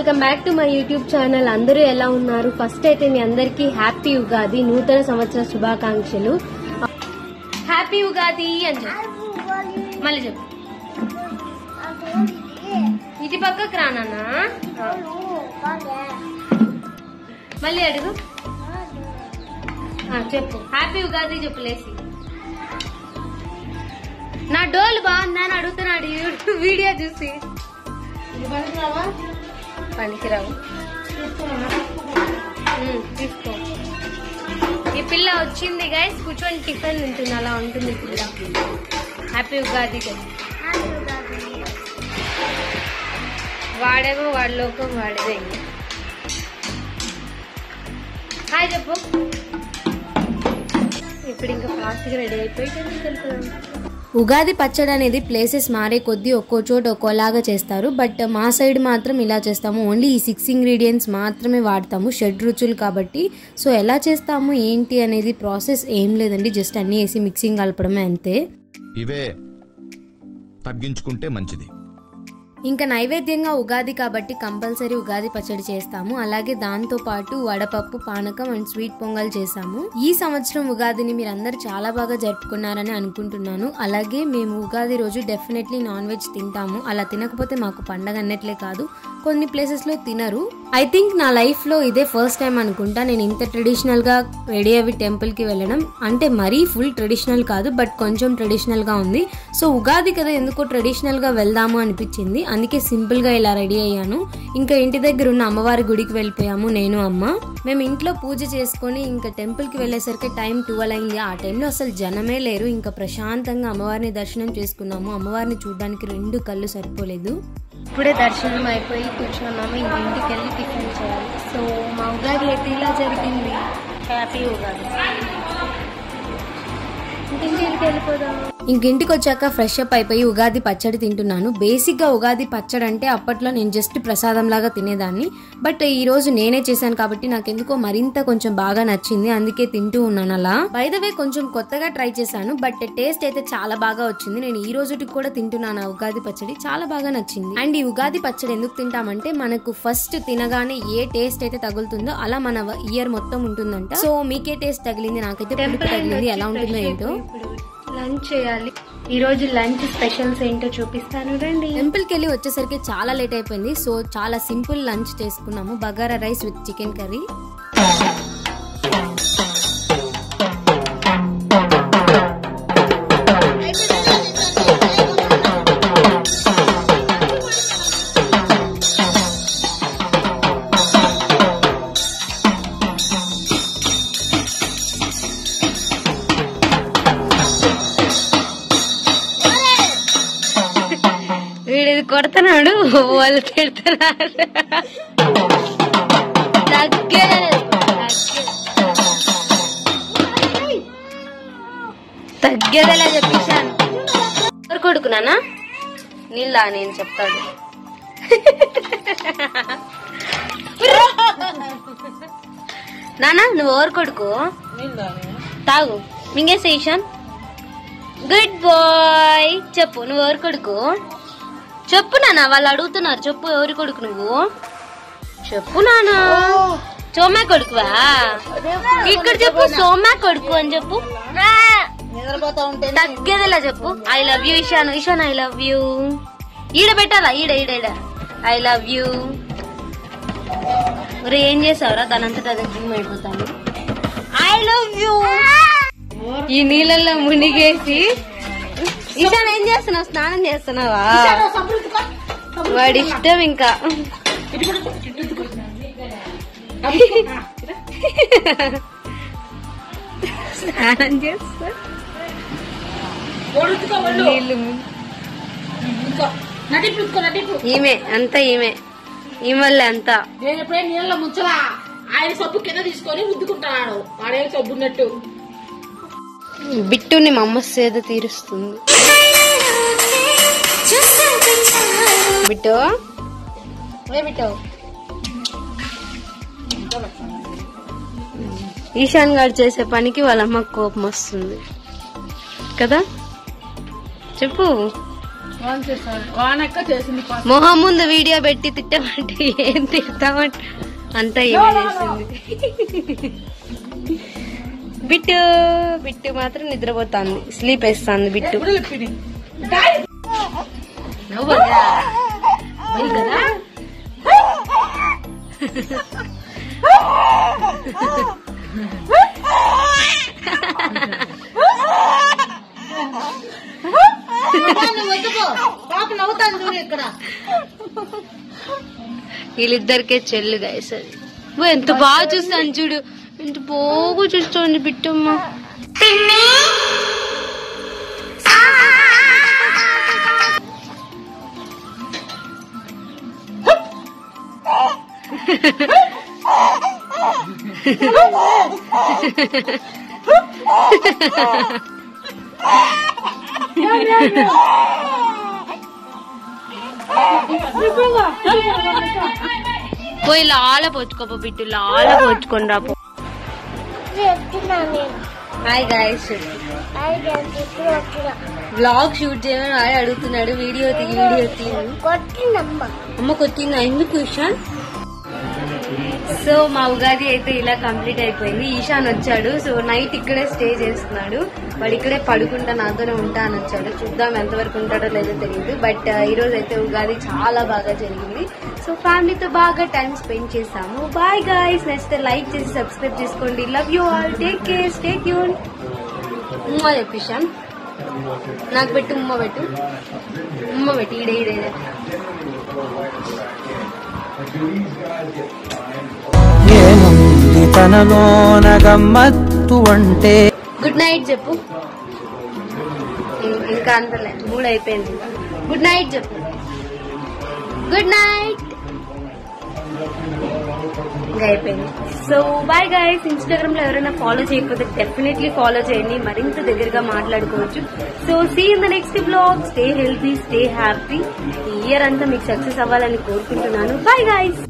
Welcome back to my YouTube channel. అందరూ ఎలా ఉన్నారు? ఫస్ట్ అయితే మీ అందరికీ హ్యాపీ ఉగాది, నూతన సంవత్సర శుభాకాంక్షలు. హ్యాపీ ఉగాది అని చెప్పు, మళ్ళీ చెప్పు. ఇటు పక్కకు రానా? మళ్ళీ అడుగు, చెప్పు. హ్యాపీ ఉగాది చెప్పు లేసి. నా డోలు బాగుందా అని అడుగుతున్నాడు వీడియో చూసి. పనికిరావు తీసుకో. ఈ పిల్ల వచ్చింది గైస్, కూర్చొని టిఫిన్ తింటుంది, అలా ఉంటుంది పిల్ల. హ్యాపీ ఉగాది కదా. వాడేమో వాడి లోకం వాడేదే. హాయ్ చెప్పు. ఇప్పుడు ఇంకా ఫాస్ట్ గా రెడీ అయిపోయి తెలుపుదాం. ఉగాది పచ్చడి అనేది ప్లేసెస్ మారే కొద్దీ ఒక్కో చోట ఒక్కోలాగా చేస్తారు. బట్ మా సైడ్ మాత్రం ఇలా చేస్తాము. ఓన్లీ ఈ 6 ఇంగ్రీడియంట్స్ మాత్రమే వాడతాము, 6 రుచులు కాబట్టి. సో ఎలా చేస్తాము ఏంటి అనేది ప్రాసెస్ ఏం లేదండి, జస్ట్ అన్ని వేసి మిక్సింగ్ కలపడమే అంతే. ఇవే తగ్గించుకుంటే మంచిది. ఇంకా నైవేద్యంగా ఉగాది కాబట్టి కంపల్సరీ ఉగాది పచ్చడి చేస్తాము. అలాగే దాంతో పాటు వడపప్పు, పానకం అండ్ స్వీట్ పొంగల్ చేసాము. ఈ సంవత్సరం ఉగాదిని మీరు అందరు చాలా బాగా జరుపుకున్నారని అనుకుంటున్నాను. అలాగే మేము ఉగాది రోజు డెఫినెట్లీ నాన్ వెజ్ తింటాము. అలా తినకపోతే మాకు పండగ అన్నట్లే కాదు, కొన్ని ప్లేసెస్ లో తినరు. ఐ థింక్ నా లైఫ్ లో ఇదే ఫస్ట్ టైం అనుకుంటా నేను ఇంత ట్రెడిషనల్ గా రెడీ అవి టెంపుల్ కి వెళ్ళడం. అంటే మరీ ఫుల్ ట్రెడిషనల్ కాదు, బట్ కొంచెం ట్రెడిషనల్ గా ఉంది. సో ఉగాది కదా, ఎందుకో ట్రెడిషనల్ గా వెళ్దాము అనిపించింది, అందుకే సింపుల్ గా ఇలా రెడీ అయ్యాను. ఇంకా ఇంటి దగ్గర ఉన్న అమ్మవారి గుడికి వెళ్ళిపోయాము నేను అమ్మ. మేము ఇంట్లో పూజ చేసుకుని ఇంకా టెంపుల్ కి వెళ్లేసరికి టైం 12 అయింది. ఆ టైంలో అసలు జనమే లేరు. ఇంకా ప్రశాంతంగా అమ్మవారిని దర్శనం చేసుకున్నాము. అమ్మవారిని చూడడానికి 2 కళ్ళు సరిపోలేదు. ఇప్పుడే దర్శనం అయిపోయి కూర్చున్నాము. ఇంక ఇంటికి వెళ్ళి టిఫిన్ చేయాలి. సో మా ఉగాది అయితే ఇలా జరిగింది. హ్యాపీ ఉగాది. ఇంటికి వెళ్ళిపోదాం. ఇంటికి వచ్చాక ఫ్రెష్ అప్ అయిపోయి ఉగాది పచ్చడి తింటున్నాను. బేసిక్ గా ఉగాది పచ్చడి అంటే అప్పట్లో నేను జస్ట్ ప్రసాదం లాగా తినేదాన్ని. బట్ ఈ రోజు నేనే చేశాను కాబట్టి నాకెందుకో మరింత కొంచెం బాగా నచ్చింది, అందుకే తింటూ ఉన్నాను. అలా బై ద వే కొంచెం కొత్తగా ట్రై చేశాను, బట్ టేస్ట్ అయితే చాలా బాగా వచ్చింది. నేను ఈ రోజుకి కూడా తింటున్నాను ఉగాది పచ్చడి, చాలా బాగా నచ్చింది. అండ్ ఈ ఉగాది పచ్చడి ఎందుకు తింటామంటే మనకు ఫస్ట్ తినగానే ఏ టేస్ట్ అయితే తగులుతుందో అలా మన ఇయర్ మొత్తం ఉంటుందంట. సో మీకే టేస్ట్ తగిలింది, నాకైతే పులుపు తగిలింది. ఎలా ఉంటుందో ఏంటో. లంచ్ చేయాలి. ఈ రోజు లంచ్ స్పెషల్స్ ఏంటో చూపిస్తాను రండి. టెంపుల్ కి వెళ్ళి వచ్చేసరికి చాలా లేట్ అయిపోయింది. సో చాలా సింపుల్ లంచ్ చేసుకున్నాము, bagara rice with chicken curry. వీడిది కొడుతున్నాడు, వాళ్ళు తిడుతున్నారు. తగ్గేదేలా చెప్పేశాను. ఎవరు కొడుకున్నానా? నీళ్ళ నేను చెప్తాడు. నానా నువ్వు ఎవరు కొడుకు? తాగు మింగేసే ఈశాన్. Good bye. చెప్పు నువ్వు ఎవరు కొడుకు? చెప్పు నానా, వాళ్ళు అడుగుతున్నారు. చెప్పు ఎవరి కొడుకు నువ్వు? చెప్పు నానా. సోమా కొడుకువా? ఇక్కడ చెప్పు సోమా కొడుకు అని చెప్పు. తగ్గేదిలా చెప్పు. I love you Ishan. Ishan I love you. ఈడ పెట్టాలా? ఈడ ఈడ ఈడ ఐ లవ్ యూ. మరి ఏం చేసావురా? దానంతటా అదే జిమ్ అయిపోతాను. I love you. ఈ నీళ్ళల్లో మునిగేసి. ఈశాన్ ఏం చేస్తున్నావు? స్నానం చేస్తున్నావా? వాడి ఇష్టం ఇంకా. స్నానం చేస్తా నీళ్ళు. ఈమె అంతా ఈమె ఈమెల్లే అంతా. నీళ్ళ ముంచలా ఆయన సబ్బు కింద తీసుకొని రుద్దుకుంటాడు. వాడే సబ్బున్నట్టు. బిట్టుని మా అమ్మ సేద తీరుస్తుంది. Bit bit. ఈశాన్ గారు చేసే పనికి వాళ్ళ అమ్మకు కోపం వస్తుంది కదా. చెప్పు వానక్క చేసింది మొహం ముందు వీడియో పెట్టి తిట్టమంటే ఏం తిడతామంట అంతా ఏమో చేసింది. బిట్టు బిట్టు మాత్రం నిద్రపోతాంది, స్లీప్ వేస్తాంది బిట్టు. వీళ్ళిద్దరికే చెల్లు గైస్. ఎంత బాగా చూస్తాను చూడు, ఎంత బాగా చూస్తోంది బిట్టమ్మ. పోయి లాల పోచుకోపో బిట్టు, లాల పోచుకొని రాపో. హాయ్ గైస్, వ్లాగ్ షూట్ చేయమని ఆయన అడుగుతున్నాడు. వీడియో అమ్మ కొట్టిందా ఎందుకు ఇషాన్? సో మా ఉగాది అయితే ఇలా కంప్లీట్ అయిపోయింది. ఈశాన్ వచ్చాడు, సో నైట్ ఇక్కడే స్టే చేస్తున్నాడు. వాడు ఇక్కడే పడుకుంటా నాతోనే ఉంటా అని వచ్చాడు. చూద్దాం ఎంతవరకు ఉంటాడో లేదో తెలియదు. బట్ ఈ రోజు అయితే ఉగాది చాలా బాగా జరిగింది. సో ఫ్యామిలీతో బాగా టైం స్పెండ్ చేసాము. బాయ్ గాయ్స్, నచ్చితే లైక్ చేసి సబ్స్క్రైబ్ చేసుకోండి. Love you all, take care, stay tune. ఉమ్మ చెప్పు ఇషాన్, నాకు పెట్టు, ఉమ్మ పెట్టు, ఉమ్మ పెట్టు. ఈడే ఏముంది తనలోన గమ్మత్తు అంటే. గుడ్ నైట్ చెప్పు. ఇంకా అంతలే, 3 అయిపోయింది. గుడ్ నైట్ చెప్పు. Good night. ఇంకా అయిపోయింది. So bye guys. ఇన్స్టాగ్రామ్ లో ఎవరైనా ఫాలో చేయకపోతే డెఫినెట్లీ ఫాలో చేయండి, మరింత దగ్గరగా మాట్లాడుకోవచ్చు. So see in the next blog. Stay healthy, stay happy. ఈ ఇయర్ అంతా మీకు సక్సెస్ అవ్వాలని కోరుకుంటున్నాను. Bye guys.